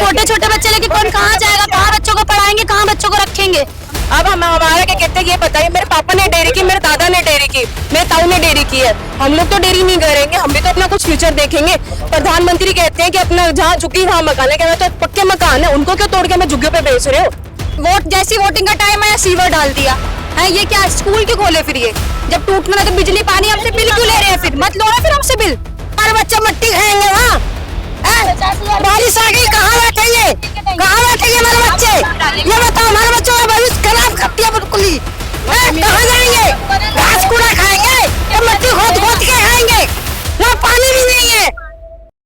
छोटे छोटे बच्चे लेके कौन कहाँ जाएगा, कहाँ बच्चों को पढ़ाएंगे, कहाँ बच्चों को रखेंगे। अब हम हमारा क्या कहते हैं ये बताइए, मेरे पापा ने डेयरी की, मेरे दादा ने डेयरी की, मेरे ताऊ ने डेयरी की है, हम लोग तो डेयरी नहीं करेंगे, हम भी तो अपना कुछ फ्यूचर देखेंगे। प्रधानमंत्री कहते हैं कि अपना जहाँ झुग्गी वहाँ मकान है, कहना तो पक्के मकान है, उनको क्यों तोड़ के हमें झुग्गियों पे बेच रहे हो। वोट जैसी वोटिंग का टाइम आया सीवर डाल दिया है, ये क्या स्कूल क्यों खोले फिर, ये जब टूटना है तो बिजली पानी हमसे बिल क्यों ले रहे हैं, फिर मत लो ना फिर हमसे बिल। हमारे बच्चे मट्टी खाएंगे वहाँ, बारिश आ गई कहाँ बैठेंगे, कहाँ बैठेंगे हमारे बच्चे, ये बताओ। हमारे बच्चों का भविष्य खराब करती है बिल्कुल ही, कहाँ जाएंगे, घास कूड़ा खाएंगे या मट्टी खोद खोद के खाएंगे, वहाँ पानी भी नहीं है।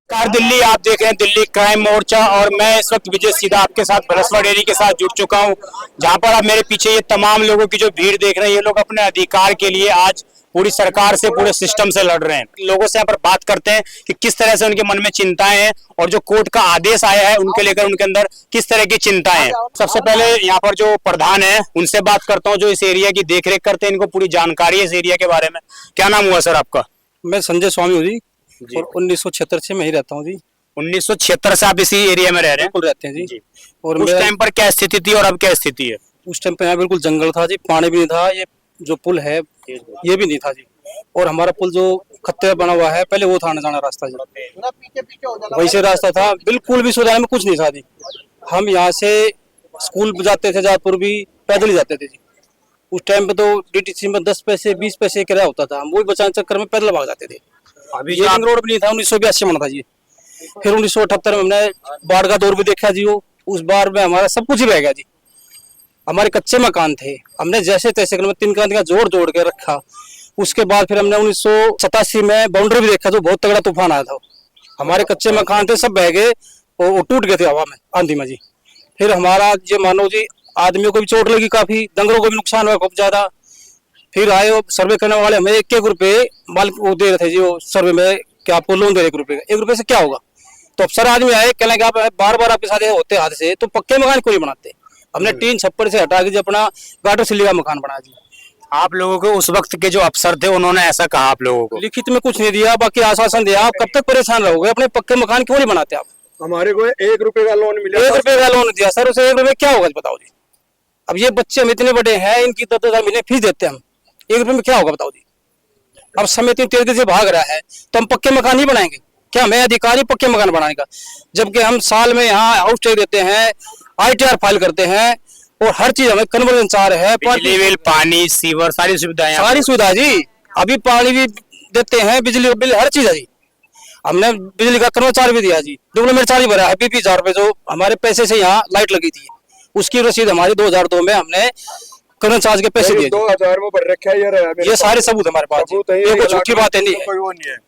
कार दिल्ली आप देख रहे हैं, दिल्ली क्राइम मोर्चा, और मैं इस वक्त विजय सीधा आपके साथ भलसवा डेयरी के साथ जुड़ चुका हूं, जहां पर आप मेरे पीछे ये तमाम लोगों की जो भीड़ देख रहे हैं, ये लोग अपने अधिकार के लिए आज पूरी सरकार से, पूरे सिस्टम से लड़ रहे हैं। लोगों से यहाँ पर बात करते हैं कि किस तरह से उनके मन में चिंताएं हैं और जो कोर्ट का आदेश आया है उनके लेकर उनके अंदर किस तरह की चिंताएं हैं। सबसे पहले यहाँ पर जो प्रधान है उनसे बात करता हूँ, जो इस एरिया की देखरेख करते हैं, इनको पूरी जानकारी है इस एरिया के बारे में। क्या नाम हुआ सर आपका? मैं संजय स्वामी हूँ जी, और 1976 से मैं ही रहता हूँ जी। 1976 से आप इसी एरिया में रह रहे हैं? बिल्कुल रहते हैं जी। और उस टाइम पर क्या स्थिति थी और अब क्या स्थिति है? उस टाइम पे यहाँ बिल्कुल जंगल था जी, पानी भी नहीं था, ये जो पुल है ये भी नहीं था जी, और हमारा पुल जो खत्ते बना हुआ है पहले वो था आने जाना रास्ता जी, वैसे रास्ता था, बिल्कुल भी सुविधा में कुछ नहीं था जी। हम यहाँ से स्कूल जाते थे जातपुर भी पैदल ही जाते थे जी। उस टाइम पे तो डीटीसी में 10 पैसे 20 पैसे किराया होता था, हम वही बचाने चक्कर में पैदल भाग जाते थे। अभी ये रोड भी नहीं था, 1982 में था जी। फिर 1978 में हमने बाढ़ का दौर भी देखा जी, वो उस बार में हमारा सब कुछ ही बह गया जी। हमारे कच्चे मकान थे, हमने जैसे तैसे कर तिनका तिनका जोड़ के रखा। उसके बाद फिर हमने 1987 में बाउंड्री भी देखा, जो बहुत तगड़ा तूफान आया था। हमारे कच्चे मकान थे सब बह गए और टूट गए थे हवा में, आंधी में जी। फिर हमारा ये मानो जी आदमियों को भी चोट लगी, काफी डंगरों को भी नुकसान हुआ खूब ज्यादा। फिर आए वो सर्वे करने वाले, हमें 1-1 रुपए माल वो दे रहे थे जी, वो सर्वे में कि आपको लोन दे रहे 1 रुपए का। 1 रुपए से क्या होगा? तो अफसर आदमी आए, कहने कि आप बार आपके साथ होते हादसे तो पक्के मकान क्यों नहीं बनाते। हमने टीन छप्पर से हटा के जी अपना गाटर सिल्ली का मकान बनाया जी। आप लोगों को उस वक्त के जो अफसर थे उन्होंने ऐसा कहा आप लोगों को? लिखित में कुछ नहीं दिया, बाकी आश्वासन दिया। आप कब तक परेशान रहोगे, अपने पक्के मकान क्यों नहीं बनाते आप? हमारे को 1 रुपए का लोन मिला, 1 रुपए का लोन दिया सर, उसे 1 रुपए क्या होगा बताओ जी। अब ये बच्चे हम इतने बड़े हैं, इनकी 10,000 महीने फीस देते हैं हम, 1 रुपए में क्या होगा बताओ जी। अब समय इतनी तेजी से भाग रहा है तो हम पक्के मकान ही बनाएंगे क्या? हमें अधिकार ही पक्के मकान बनाने का, जबकि हम साल में यहाँ हाउस टैक्स देते हैं, ITR फाइल करते हैं, और हर चीज हमें कन्वर्जन चार्ज है, बिजली बिल, पानी, सीवर, सारी सुविधाएं, सारी सुविधा जी। अभी पानी भी देते हैं, बिजली बिल, हर चीज है जी। हमने बिजली का कन्वर्जन चार्ज भी दिया जी, डुप्लो में चार्ज भरा है 20,000 रुपए, जो हमारे पैसे से यहाँ लाइट लगी थी, उसकी रसीद हमारी 2002 में हमने कन्वर्जन चार्ज के पैसे दिए। 2000 में भर रखा है, ये सारे सबूत हमारे पास, ये कोई झूठी बातें नहीं है।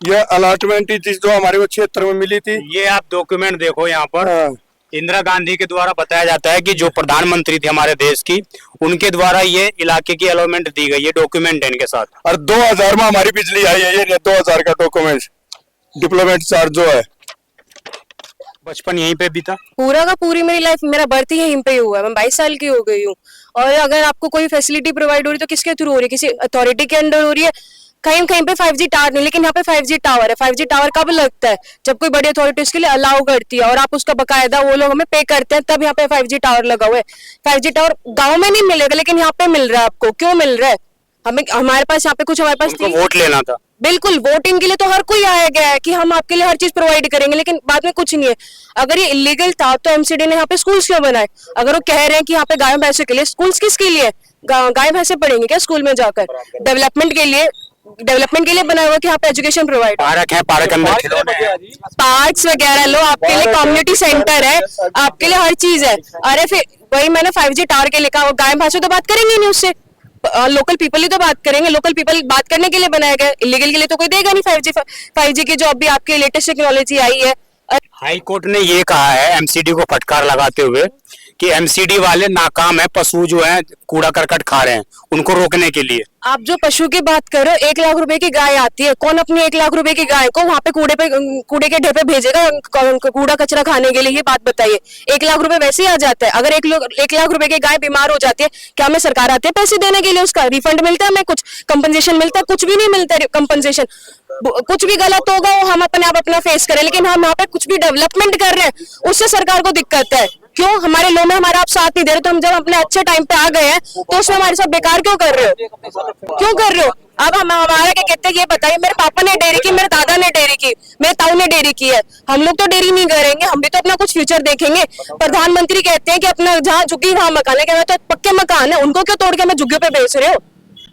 ये अलॉटमेंट जो हमारे को क्षेत्र में मिली थी, ये आप डॉक्यूमेंट देखो यहाँ पर। इंदिरा गांधी के द्वारा बताया जाता है कि जो प्रधानमंत्री थे हमारे देश की, उनके द्वारा ये इलाके की अलॉटमेंट दी गई, ये डॉक्यूमेंट है इनके साथ। और 2000 में हमारी बिजली आई है, ये 2000 का डॉक्यूमेंट, डिप्लोमेट चार्ज जो है। बचपन यहीं पे बीता? पूरा का पूरी मेरी लाइफ, मेरा बर्थ ही यहीं पे हुआ है, मैं 22 साल की हो गई हूँ। और अगर आपको कोई फैसिलिटी प्रोवाइड हो रही है तो किसके थ्रू हो रही है? किसी अथॉरिटी के अंडर हो रही है। कहीं कहीं पे 5G टावर नहीं, लेकिन यहाँ पे 5G टावर है। 5G टावर कब लगता है? जब कोई बड़ी अथॉरिटी उसके लिए अलाउ करती है और आप उसका बकायदा वो लोग हमें पे करते हैं, तब यहाँ पे 5G टावर लगा हुआ है। 5G टावर गाँव में नहीं मिलेगा, लेकिन यहाँ पे मिल रहा है। आपको क्यों मिल रहा है? हमें, हमारे पास यहाँ पे कुछ, हमारे पास वोट लेना था। बिल्कुल, वोटिंग के लिए तो हर कोई आया गया है कि हम आपके लिए हर चीज प्रोवाइड करेंगे, लेकिन बाद में कुछ नहीं है। अगर ये इलीगल था तो MCD ने यहाँ पे स्कूल्स क्यों बनाए? अगर वो कह रहे हैं कि यहाँ पे गाय भैंसों के लिए स्कूल्स, किसके लिए? गाय भैंसे पढ़ेंगे क्या स्कूल में जाकर? डेवलपमेंट के लिए बनाया हुआ कि यहाँ पे एजुकेशन प्रोवाइड। पार्क है, पार्क अंदर पार्क्स वगैरह लो, आपके लिए कम्युनिटी सेंटर है, आपके लिए हर चीज है। अरे फिर वही मैंने 5G टावर के लिए कहा, गाय भैंसों तो बात करेंगे नहीं उससे, लोकल पीपल ही तो बात करेंगे। लोकल पीपल बात करने के लिए बनाया गया, इलीगल के लिए तो कोई देगा नहीं। 5G की जो अभी आपकी लेटेस्ट टेक्नोलॉजी आई है। हाई कोर्ट ने ये कहा है MCD को फटकार लगाते हुए कि MCD वाले नाकाम है, पशु जो है कूड़ा करकट खा रहे हैं, उनको रोकने के लिए। आप जो पशु की बात कर रहे हो, 1 लाख रुपए की गाय आती है, कौन अपनी 1 लाख रुपए की गाय को वहाँ पे कूड़े के ढेर पे भेजेगा कूड़ा कचरा खाने के लिए? ये बात बताइए। 1 लाख रुपए वैसे ही आ जाता है। अगर 1 लाख रुपए की गाय बीमार हो जाती है, क्या हमें सरकार आती है पैसे देने के लिए? उसका रिफंड मिलता है, हमें कुछ कंपनसेशन मिलता है? कुछ भी नहीं मिलता है कंपनसेशन। कुछ भी गलत होगा वो हम अपने आप अपना फेस करें, लेकिन हम यहाँ पे कुछ भी डेवलपमेंट कर रहे हैं, उससे सरकार को दिक्कत है। क्यों हमारे लो में हमारा आप साथ नहीं दे रहे, तो हम जब अपने अच्छे टाइम पे आ गए हैं तो उसमें हमारे साथ बेकार क्यों कर रहे हो, क्यों कर रहे हो? अब हम हमारा क्या कहते हैं ये बताइए, मेरे पापा ने डेयरी की, मेरे दादा ने डेयरी की, मेरे ताऊ ने डेयरी की है, हम लोग तो डेयरी नहीं करेंगे, हम भी तो अपना कुछ फ्यूचर देखेंगे। प्रधानमंत्री कहते हैं कि अपना जहाँ झुग्गी वहां मकान है, क्या तो पक्के मकान है, उनको क्यों तोड़ के हमें झुग्गियों पे बेच रहे हो?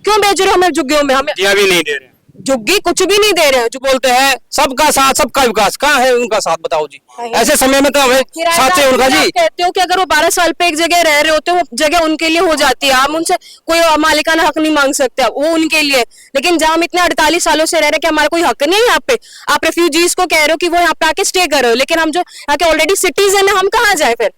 क्यों बेच रहे हो हमें झुग्गियों में? हमें दिया भी नहीं दे रहे। झुग्गी कुछ भी नहीं दे रहे हैं। जो बोलते हैं सबका साथ सबका विकास, कहाँ है उनका साथ बताओ जी? ऐसे समय में तो हमें साथ चाहिए उनका जी। आप कहते हो कि अगर वो 12 साल पे एक जगह रह रहे होते, वो जगह उनके लिए हो जाती है, हम उनसे कोई मालिकाना हक नहीं मांग सकते, वो उनके लिए। लेकिन जहाँ हम इतने 48 सालों से रह रहे हैं कि हमारा कोई हक नहीं है यहाँ पे। आप रेफ्यूजीज को कह रहे हो कि वो यहाँ पे आके स्टे कर रहे हो, लेकिन हम जो यहाँ के ऑलरेडी सिटीजन है, हम कहाँ जाए फिर?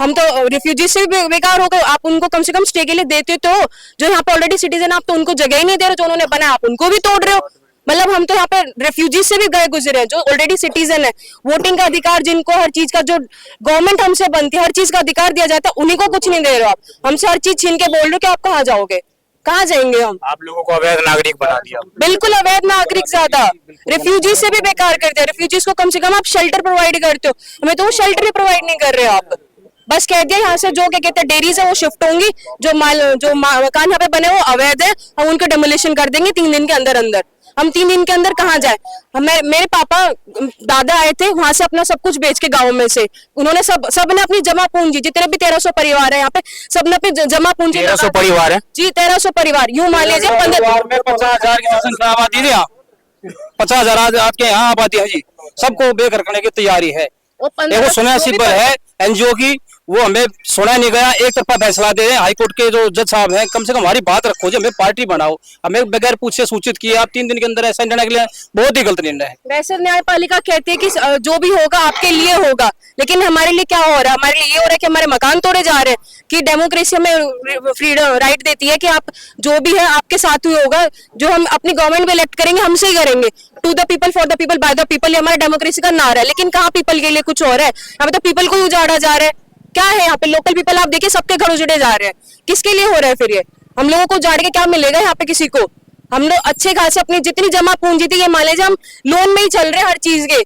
हम तो रिफ्यूजी से भी बेकार हो गए। आप उनको कम से कम स्टे के लिए देते तो, जो यहाँ पे ऑलरेडी सिटीजन, आप तो उनको जगह ही नहीं दे रहे, जो उन्होंने बनाया आप उनको भी तोड़ रहे हो। मतलब हम तो यहाँ पे रेफ्यूजी से भी गए गुजरे हैं, जो ऑलरेडी सिटीजन है। वोटिंग का अधिकार जिनको, हर चीज का जो गवर्नमेंट हमसे बनती है, हर चीज का अधिकार दिया जाता है, उन्हीं को कुछ नहीं दे रहे हो आप। हमसे हर चीज छीन के बोल रहे हो कि आप कहाँ जाओगे, कहाँ जाएंगे हम? आप लोगों को अवैध नागरिक बना दिया। बिल्कुल अवैध नागरिक ज्यादा, रेफ्यूजी से भी बेकार करते हैं। रेफ्यूजीज को कम से कम आप शेल्टर प्रोवाइड करते हो, हमें तो वो शेल्टर ही प्रोवाइड नहीं कर रहे हो आप। बस कह दिया यहाँ से जो क्या कहते हैं डेरीज है वो शिफ्ट होंगी, जो मकान यहाँ पे बने वो अवैध है, हम उनको डेमोलिशन कर देंगे 3 दिन के अंदर अंदर। हम 3 दिन के अंदर कहाँ जाए? हमें मेरे पापा दादा आए थे वहां से अपना सब कुछ बेच के गाँव में से, उन्होंने सबने अपनी जमा पूंजी, जितने भी 1300 परिवार है यहाँ पे, सबने अपनी जमा पूंजी। 1300 परिवार है जी, 1300 परिवार। यूं मान लीजिए 15 में 50,000 की जनसंख्या आबादी है यहाँ, 50,000 आपके यहाँ आबादी है जी। सबको बेघर करने की तैयारी है। देखो सुना सिंपल है एनजीओ की, वो हमें सुना नहीं गया, एक तरफा फैसला दे रहे हैं। हाईकोर्ट के जो जज साहब हैं, कम से कम हमारी बात रखो जी, हमें पार्टी बनाओ, हमें बगैर पूछे सूचित किए आप 3 दिन के अंदर ऐसा निर्णय के लिए बहुत ही गलत निर्णय है। वैसे न्यायपालिका कहती है कि जो भी होगा आपके लिए होगा, लेकिन हमारे लिए क्या हो रहा है? हमारे लिए ये हो रहा है कि हमारे मकान तोड़े जा रहे हैं। कि डेमोक्रेसी हमें फ्रीडम राइट देती है कि आप जो भी है आपके साथ ही होगा, जो हम अपनी गवर्नमेंट में इलेक्ट करेंगे हमसे ही करेंगे। To the people for the people by the people, ये हमारा डेमोक्रेसी का नारा है। लेकिन कहाँ पीपल के लिए कुछ हो रहा है? हमें तो पीपल को ही उजाड़ा जा रहा है। क्या है यहाँ पे? लोकल पीपल आप देखिए सबके घर उजड़े जा रहे हैं। किसके लिए हो रहा है फिर ये? हम लोगों को उजाड़ के क्या मिलेगा यहाँ पे किसी को? हम लोग अच्छे खासे अपनी जितनी जमा पूंजी थी, ये मान लीजिए हम लोन में ही चल रहे हैं हर चीज के,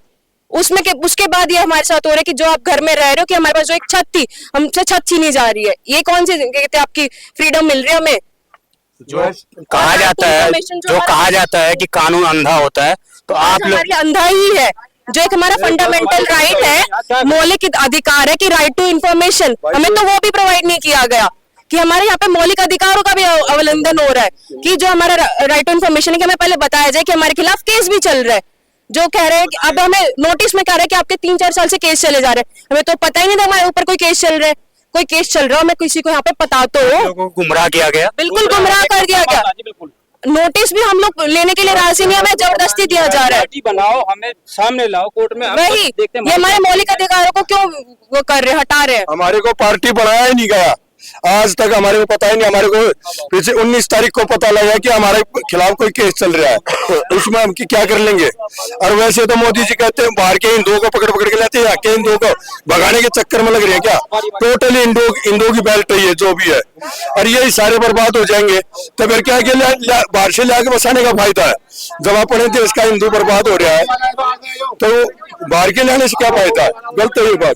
उसमें के उसके बाद ये हमारे साथ हो रहा है कि जो आप घर में रह रहे हो, कि हमारे पास जो एक छत थी हमसे छत छीनी जा रही है। ये कौन सी कहते हैं आपकी फ्रीडम मिल रही है हमें? जो कहा जाता है कि कानून अंधा होता है, तो आप लोग अंधा ही है। जो एक हमारा फंडामेंटल राइट है, मौलिक अधिकार है कि राइट टू इंफॉर्मेशन, हमें तो वो भी प्रोवाइड नहीं किया गया। कि हमारे यहाँ पे मौलिक अधिकारों का भी अवलंबन हो रहा है कि जो हमारा राइट टू इंफॉर्मेशन है कि हमें पहले बताया जाए कि हमारे खिलाफ केस भी चल रहा है। जो कह रहे हैं कि अब हमें नोटिस में कह रहे हैं कि आपके 3-4 साल से केस चले जा रहे हैं, हमें तो पता ही नहीं था हमारे ऊपर कोई केस चल रहा है। कोई केस चल रहा है, हमें किसी को यहाँ पे पता तो हो। लोगों को गुमराह किया गया, बिल्कुल गुमराह कर दिया गया। नोटिस भी हम लोग लेने के लिए राजी नहीं, हमें जबरदस्ती दिया जा रहा है। बनाओ, हमें सामने लाओ कोर्ट में, वही ये हमारे मौलिक अधिकारों को क्यों वो कर रहे, हटा रहे हैं? हमारे को पार्टी बनाया ही नहीं गया आज तक, हमारे को पता ही नहीं। हमारे को पीछे 19 तारीख को पता लगा कि हमारे खिलाफ कोई केस चल रहा है, तो उसमें हम क्या कर लेंगे? और वैसे तो मोदी जी कहते हैं बाहर के हिंदुओं को पकड़ के लाते हैं, के हिंदुओं को भगाने के चक्कर में लग रहे हैं क्या? टोटली हिंदुओं की बेल्ट है ये जो भी है, और यही सारे बर्बाद हो जाएंगे। तो फिर क्या बाहर से लाके बसाने का फायदा है? जब अपने देश का हिंदू बर्बाद हो रहा है तो बाहर के लाने से क्या फायदा है? गलत है ये बात।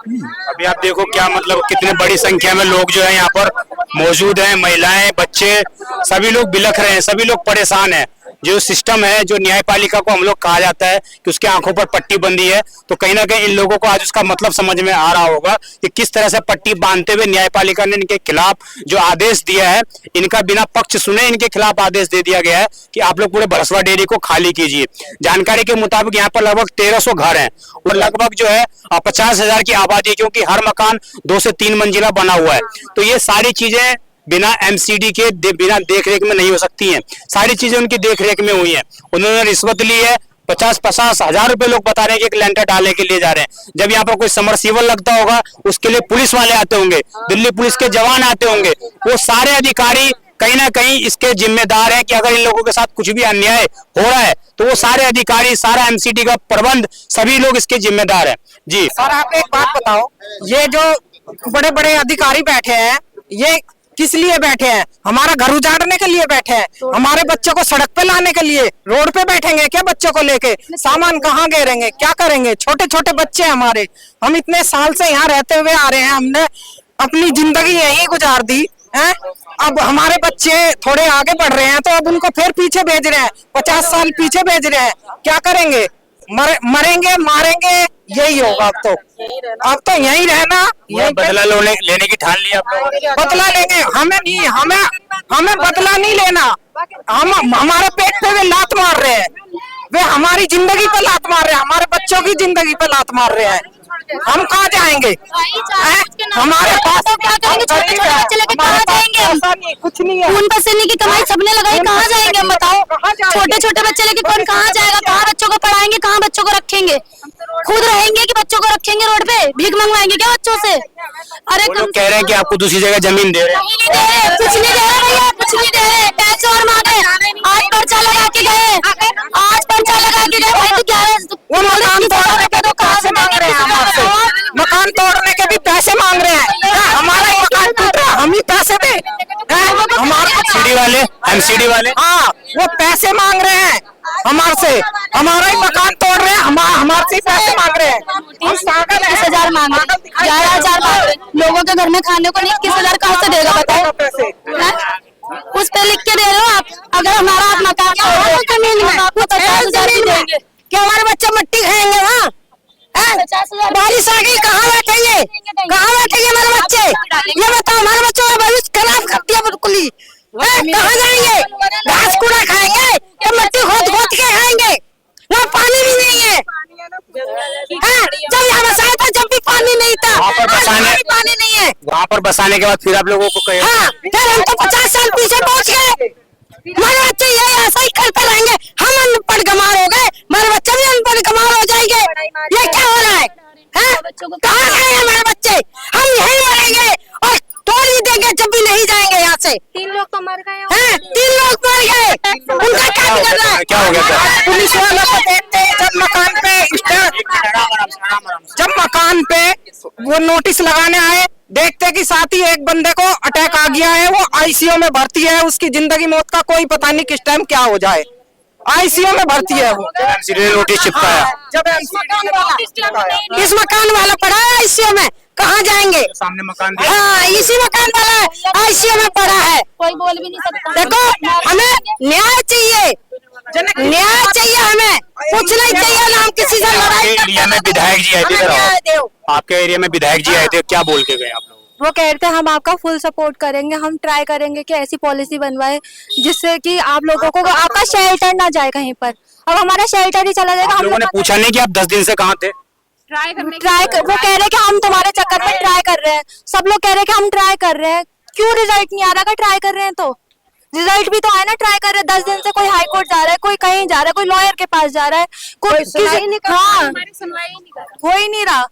अभी आप देखो क्या मतलब कितने बड़ी संख्या में लोग जो है यहाँ पर मौजूद हैं, महिलाएं, बच्चे, सभी लोग बिलख रहे हैं, सभी लोग परेशान हैं। जो सिस्टम है, जो न्यायपालिका को हम लोग कहा जाता है कि उसके आंखों पर पट्टी बंधी है, तो कहीं ना कहीं इन लोगों को आज उसका मतलब समझ में आ रहा होगा कि किस तरह से पट्टी बांधते हुए न्यायपालिका ने इनके खिलाफ जो आदेश दिया है, इनका बिना पक्ष सुने इनके खिलाफ आदेश दे दिया गया है कि आप लोग पूरे भरसवा डेयरी को खाली कीजिए। जानकारी के मुताबिक यहाँ पर लगभग 1300 घर हैं और लगभग जो है 50,000 की आबादी, क्योंकि हर मकान 2 से 3 मंजिला बना हुआ है। तो ये सारी चीजें बिना एमसीडी के बिना देखरेख में नहीं हो सकती हैं। सारी चीजें उनकी देखरेख में हुई हैं। उन्होंने रिश्वत ली है, 50-50 हजार रुपए लोग बता रहे हैं कि एक लेंटर डालने के लिए जा रहे हैं। जब यहाँ पर कोई समरसीबल लगता होगा उसके लिए पुलिस वाले आते होंगे, दिल्ली पुलिस के जवान आते होंगे, वो सारे अधिकारी कहीं ना कहीं इसके जिम्मेदार हैं कि अगर इन लोगों के साथ कुछ भी अन्याय हो रहा है तो वो सारे अधिकारी, सारा एमसीडी का प्रबंध, सभी लोग इसके जिम्मेदार हैं। जी सर, आप एक बात बताओ, ये जो बड़े बड़े अधिकारी बैठे हैं, ये किस लिए बैठे हैं? हमारा घर उजाड़ने के लिए बैठे हैं? हमारे बच्चों को सड़क पे लाने के लिए रोड पे बैठेंगे क्या? बच्चों को लेके सामान कहाँ गिरेंगे? क्या करेंगे? छोटे छोटे बच्चे हैं हमारे, हम इतने साल से यहाँ रहते हुए आ रहे हैं, हमने अपनी जिंदगी यहीं गुजार दी है। अब हमारे बच्चे थोड़े आगे बढ़ रहे हैं तो अब उनको फिर पीछे भेज रहे हैं, 50 साल पीछे भेज रहे हैं। क्या करेंगे? मरेंगे मारेंगे, यही होगा। अब तो यहीं रहना, यहीं बदला लेने की ठान लिया आप लोगों? बदला लेंगे। हमें बदला नहीं लेना। हम हमारे पेट पे वे लात मार रहे हैं, वे हमारी जिंदगी पे लात मार रहे हैं, हमारे बच्चों की जिंदगी पे लात मार रहे हैं। हम कहाँ जाएंगे? हमारे पास क्या करेंगे? छोटे छोटे बच्चे लेके कहाँ जाएंगे हम? कुछ नहीं है। खून पसीने की कमाई सबने लगाई, कहाँ जाएंगे हम बताओ? छोटे छोटे बच्चे लेके कौन कहाँ जाएगा? कहाँ बच्चों को पढ़ाएंगे? कहाँ बच्चों को रखेंगे? खुद रहेंगे कि बच्चों को रखेंगे रोड पे? भीख मंगवाएंगे क्या बच्चों से? अरे वो लोग कह रहे हैं कि आपको दूसरी जगह जमीन दे रहे हैं। नहीं दे रहे, कुछ नहीं दे रहे भैया, कुछ नहीं दे रहे। पैसे और मांगे, आज पर्चा लगा के गए, आज पर्चा लगा के गए भाई। तो क्या है? वो मकान तोड़ने के तो कहाँ से मांग रहे हैं हमारे? मकान तोड़ने के भी पैसे मांग रहे हैं। हमारा ही मकान टूट रहा, हम ही पैसे दे? हमारा सीडी वाले, एमसीडी वाले, हाँ, वो पैसे मांग रहे हैं हमारे से, हमारा ही मकान तोड़ रहे हैं, हमारे से पैसे मांग रहे हैं। हम पागल हैं। 10,000 मांग रहे, 11,000 मांग रहे। लोगों के घर में खाने को नहीं, 21,000 कहाँ से देगा बताओ? हैं? उस पे लिख के दे रहे हो आप। अगर हमारा आप मकान जमीन में आपको 50,000 भी देंगे। क्या हमारे बच्चे मट्टी खाएंगे वहाँ? 50,000 बारिश आ गई, कहाँ बैठेंगे? कहाँ बैठेंगे हमारे बच्चे? ये बताओ, हमारे बच्चों का भविष्य खराब कर दिया बिल्कुल ही। कहाँ जाएंगे? घास कूड़ा खाएंगे या मट्टी खोद खोद के खाएंगे? वहाँ पानी भी नहीं है। जब यहाँ बसाया था जब भी पानी नहीं था, वहाँ पर बसाने पानी नहीं है। वहाँ पर बसाने के बाद फिर आप लोगों को कहे हाँ, फिर हम तो 50 साल पीछे पहुँच गए। हमारे बच्चे ये ऐसा ही करते रहेंगे। हम अनपढ़ गंवार हो गए, हमारे बच्चे भी अनपढ़ गंवार हो जाएंगे। ये क्या हो रहा है? कहाँ गए हमारे बच्चे? हम यहीं मरेंगे और तोड़ ही देंगे जब भी नहीं जाएंगे यहाँ से। 3 लोग तो मर गए। 3 लोग मर गए, उनका क्या बिगड़ रहा है? क्या हो गया था? पुलिस वालों को देखते हैं जब मकान पे वो नोटिस लगाने आए, देखते कि साथ ही एक बंदे को अटैक आ गया है, वो आईसीयू में भर्ती है, उसकी जिंदगी मौत का कोई पता नहीं किस टाइम क्या हो जाए। आईसीयू में भर्ती है वो। एमसीडी ने नोटिस चिपकाया, जब इस मकान वाला पड़ा है आईसीयू में, कहाँ जाएंगे? सामने मकान हाँ, इसी मकान वाला आईसीयू में पड़ा है। कोई बोल भी नहीं सकता। देखो, हमें न्याय चाहिए, न्याय चाहिए, हमें कुछ नहीं चाहिए ना। हम किसी से लड़ाई आपके एरिया में विधायक जी आए थे, हमें न्याय दो। आपके एरिया में विधायक जी आए थे, क्या बोल के गए आप लोग? वो कह रहे थे हम आपका फुल सपोर्ट करेंगे, हम ट्राई करेंगे कि ऐसी पॉलिसी बनवाए जिससे कि आप लोगों को आपका शेल्टर ना जाए कहीं पर। अब हमारा शेल्टर ही चला जाएगा। आप हम लोगों ने पूछा नहीं कि आप 10 दिन से कहाँ थे? वो कह रहे हैं कि हम तुम्हारे चक्कर में ट्राई कर रहे हैं। सब लोग कह रहे हैं कि हम ट्राई कर रहे हैं। क्यों रिजल्ट नहीं आ रहा? अगर ट्राई कर रहे हैं तो रिजल्ट भी तो आए ना। ट्राई कर रहे हैं, 10 दिन से कोई हाई कोर्ट जा रहा है, कोई कहीं जा रहा है, कोई लॉयर के पास जा रहा है, कोई सुनवाई नहीं कर रहा। हाँ, हो ही नहीं रहा,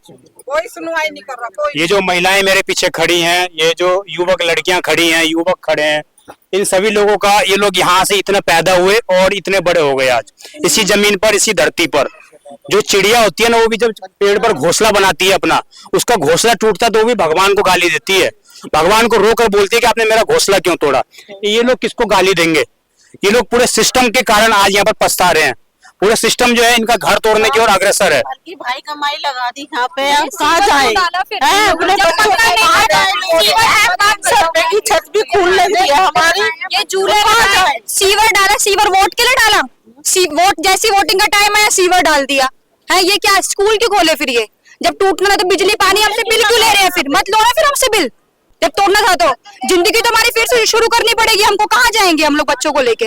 कोई सुनवाई नहीं कर रहा। ये जो महिलाएं मेरे पीछे खड़ी हैं, ये जो युवक लड़कियां खड़ी हैं, युवक खड़े हैं, इन सभी लोगों का, ये लोग यहाँ से इतने पैदा हुए और इतने बड़े हो गए आज इसी जमीन पर, इसी धरती पर। जो चिड़िया होती है ना, वो भी जब पेड़ पर घोंसला बनाती है अपना, उसका घोंसला टूटता तो वो भी भगवान को गाली देती है, भगवान को रोकर बोलती है कि आपने मेरा घोंसला क्यों तोड़ा। ये लोग किसको गाली देंगे? ये लोग पूरे सिस्टम के कारण आज यहाँ पर पछता रहे हैं। पूरे सिस्टम जो है इनका घर तोड़ने की ओर अग्रसर है। की भाई कमाई लगा दी यहाँ पे, अब कहाँ जाए? अपने बच्चों को कहाँ जाए? की छत भी खोल लेती है हमारी। ये चूल्हे में सीवर डाला, सीवर वोट के लिए डाला। वोट जैसी वोटिंग का टाइम आया सीवर डाल दिया है। ये क्या स्कूल क्यों खोले फिर? ये जब टूटना था तो बिजली पानी हमसे बिल क्यों ले रहे हैं? फिर मत लो ना फिर हमसे बिल। जब तोड़ना था तो जिंदगी तो हमारी फिर से शुरू करनी पड़ेगी। हमको कहाँ जाएंगे हम लोग बच्चों को लेके?